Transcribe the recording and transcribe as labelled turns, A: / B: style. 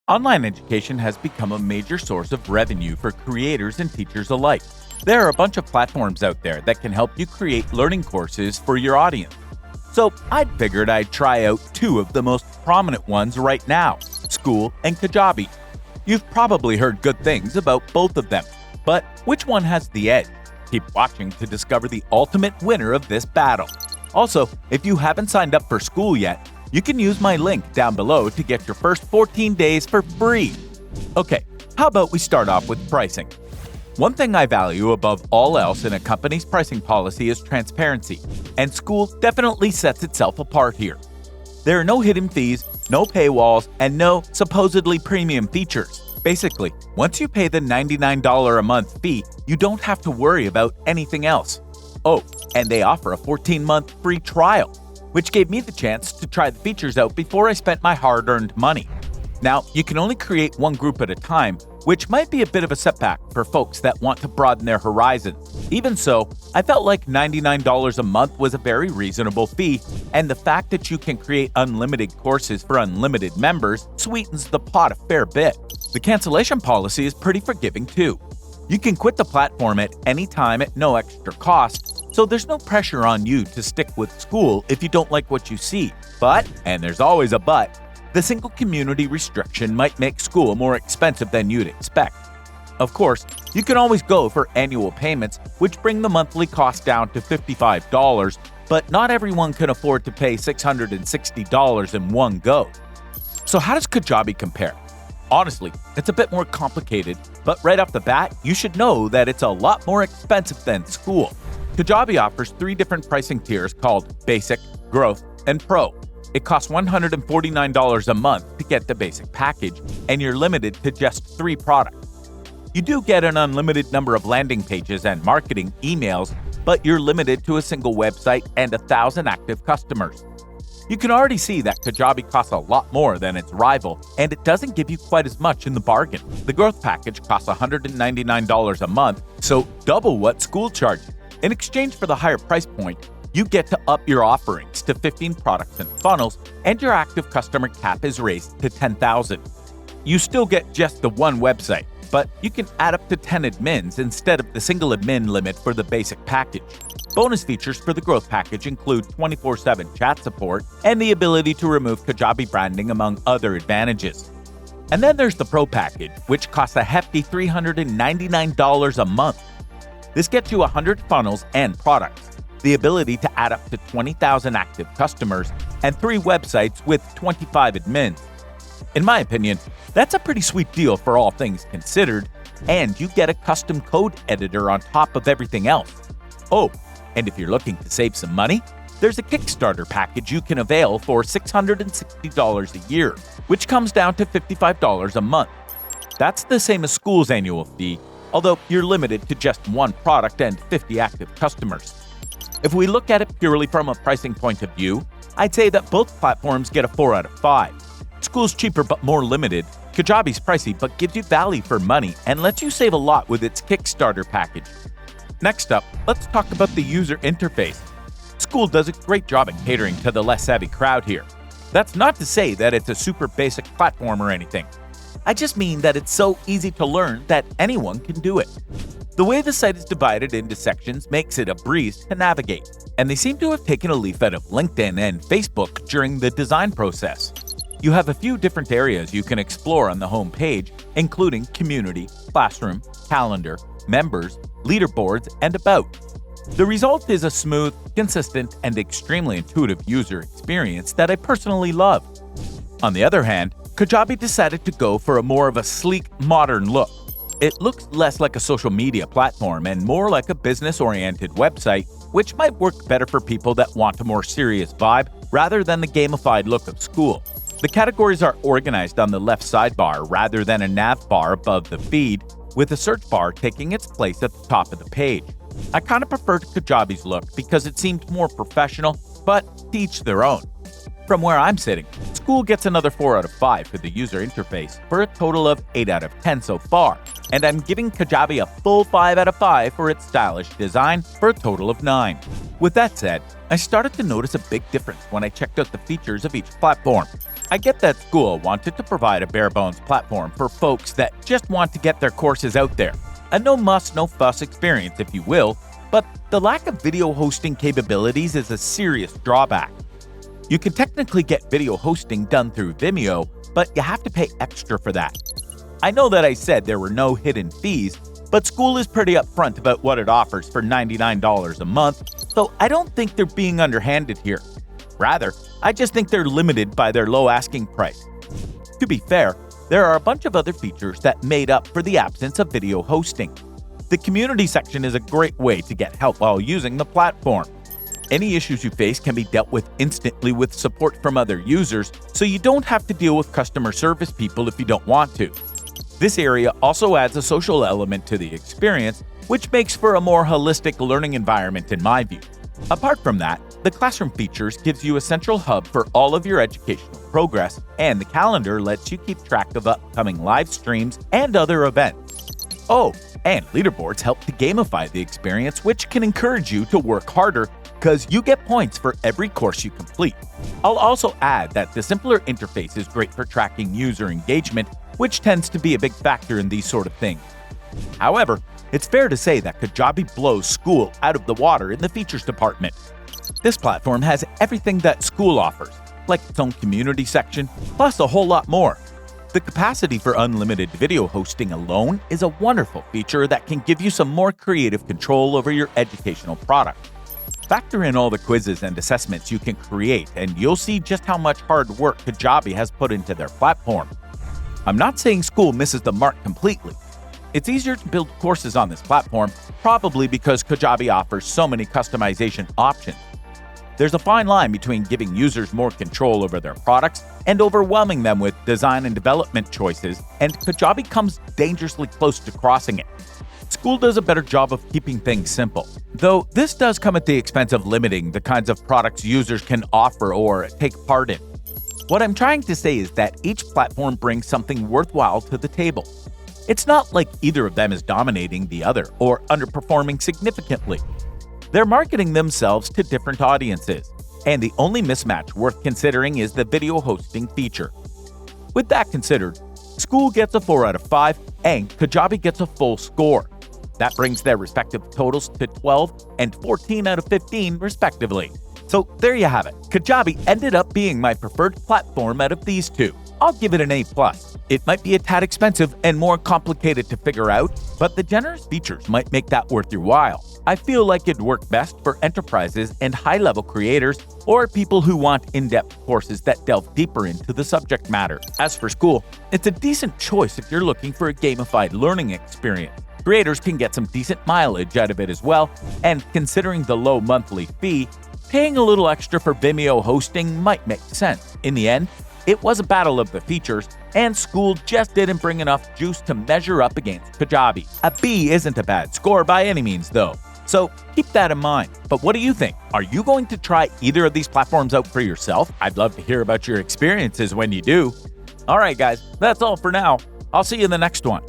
A: Online education has become a major source of revenue for creators and teachers alike. There are a bunch of platforms out there that can help you create learning courses for your audience. So I figured I'd try out two of the most prominent ones right now, Skool and Kajabi. You've probably heard good things about both of them, but which one has the edge? Keep watching to discover the ultimate winner of this battle. Also, if you haven't signed up for Skool yet, you can use my link down below to get your first 14 days for free. Okay, how about we start off with pricing? One thing I value above all else in a company's pricing policy is transparency, and Skool definitely sets itself apart here. There are no hidden fees, no paywalls, and no supposedly premium features. Basically, once you pay the $99 a month fee, you don't have to worry about anything else. Oh, and they offer a 14-month free trial, which gave me the chance to try the features out before I spent my hard-earned money. Now, you can only create one group at a time, which might be a bit of a setback for folks that want to broaden their horizons. Even so, I felt like $99 a month was a very reasonable fee, and the fact that you can create unlimited courses for unlimited members sweetens the pot a fair bit. The cancellation policy is pretty forgiving too. You can quit the platform at any time at no extra cost, so there's no pressure on you to stick with Skool if you don't like what you see. But, and there's always a but, the single community restriction might make Skool more expensive than you'd expect. Of course, you can always go for annual payments, which bring the monthly cost down to $55, but not everyone can afford to pay $660 in one go. So how does Kajabi compare? Honestly, it's a bit more complicated, but right off the bat, you should know that it's a lot more expensive than Skool. Kajabi offers three different pricing tiers called Basic, Growth, and Pro. It costs $149 a month to get the basic package, and you're limited to just 3 products. You do get an unlimited number of landing pages and marketing emails, but you're limited to a single website and 1,000 active customers. You can already see that Kajabi costs a lot more than its rival, and it doesn't give you quite as much in the bargain. The Growth package costs $199 a month, so double what Skool charges. In exchange for the higher price point, you get to up your offerings to 15 products and funnels, and your active customer cap is raised to 10,000. You still get just the one website, but you can add up to 10 admins instead of the single admin limit for the basic package. Bonus features for the Growth package include 24/7 chat support and the ability to remove Kajabi branding, among other advantages. And then there's the Pro package, which costs a hefty $399 a month. This gets you 100 funnels and products, the ability to add up to 20,000 active customers, and 3 websites with 25 admins. In my opinion, that's a pretty sweet deal for all things considered, and you get a custom code editor on top of everything else. Oh, and if you're looking to save some money, there's a Kickstarter package you can avail for $660 a year, which comes down to $55 a month. That's the same as Skool's annual fee, although you're limited to just 1 product and 50 active customers. If we look at it purely from a pricing point of view, I'd say that both platforms get a 4 out of 5. Skool's cheaper but more limited, Kajabi's pricey but gives you value for money and lets you save a lot with its Kickstarter package. Next up, let's talk about the user interface. Skool does a great job at catering to the less savvy crowd here. That's not to say that it's a super basic platform or anything. I just mean that it's so easy to learn that anyone can do it. The way the site is divided into sections makes it a breeze to navigate, and they seem to have taken a leaf out of LinkedIn and Facebook during the design process. You have a few different areas you can explore on the home page, including Community, Classroom, Calendar, Members, Leaderboards, and About. The result is a smooth, consistent, and extremely intuitive user experience that I personally love. On the other hand, Kajabi decided to go for a more of a sleek, modern look. It looks less like a social media platform and more like a business-oriented website, which might work better for people that want a more serious vibe rather than the gamified look of Skool. The categories are organized on the left sidebar rather than a nav bar above the feed, with a search bar taking its place at the top of the page. I kind of preferred Kajabi's look because it seemed more professional, but to each their own. From where I'm sitting, Skool gets another 4 out of 5 for the user interface, for a total of 8 out of 10 so far, and I'm giving Kajabi a full 5 out of 5 for its stylish design, for a total of 9. With that said, I started to notice a big difference when I checked out the features of each platform. I get that Skool wanted to provide a bare-bones platform for folks that just want to get their courses out there. A no-muss, no-fuss experience, if you will, but the lack of video hosting capabilities is a serious drawback. You can technically get video hosting done through Vimeo, but you have to pay extra for that. I know that I said there were no hidden fees, but Skool is pretty upfront about what it offers for $99 a month, so I don't think they're being underhanded here. Rather, I just think they're limited by their low asking price. To be fair, there are a bunch of other features that made up for the absence of video hosting. The community section is a great way to get help while using the platform. Any issues you face can be dealt with instantly with support from other users, so you don't have to deal with customer service people if you don't want to. This area also adds a social element to the experience, which makes for a more holistic learning environment in my view. Apart from that, the classroom features gives you a central hub for all of your educational progress, and the calendar lets you keep track of upcoming live streams and other events. Oh, and leaderboards help to gamify the experience, which can encourage you to work harder because you get points for every course you complete. I'll also add that the simpler interface is great for tracking user engagement, which tends to be a big factor in these sort of things. However, it's fair to say that Kajabi blows Skool out of the water in the features department. This platform has everything that Skool offers, like its own community section, plus a whole lot more. The capacity for unlimited video hosting alone is a wonderful feature that can give you some more creative control over your educational product. Factor in all the quizzes and assessments you can create, and you'll see just how much hard work Kajabi has put into their platform. I'm not saying Skool misses the mark completely. It's easier to build courses on this platform, probably because Kajabi offers so many customization options. There's a fine line between giving users more control over their products and overwhelming them with design and development choices, and Kajabi comes dangerously close to crossing it. Skool does a better job of keeping things simple, though this does come at the expense of limiting the kinds of products users can offer or take part in. What I'm trying to say is that each platform brings something worthwhile to the table. It's not like either of them is dominating the other or underperforming significantly. They're marketing themselves to different audiences, and the only mismatch worth considering is the video hosting feature. With that considered, Skool gets a 4 out of 5 and Kajabi gets a full score. That brings their respective totals to 12 and 14 out of 15 respectively. So there you have it. Kajabi ended up being my preferred platform out of these two. I'll give it an A+. It might be a tad expensive and more complicated to figure out, but the generous features might make that worth your while. I feel like it'd work best for enterprises and high-level creators or people who want in-depth courses that delve deeper into the subject matter. As for Skool, it's a decent choice if you're looking for a gamified learning experience. Creators can get some decent mileage out of it as well, and considering the low monthly fee, paying a little extra for Vimeo hosting might make sense. In the end, it was a battle of the features, and Skool just didn't bring enough juice to measure up against Kajabi. A B isn't a bad score by any means though, so keep that in mind. But what do you think? Are you going to try either of these platforms out for yourself? I'd love to hear about your experiences when you do. Alright guys, that's all for now. I'll see you in the next one.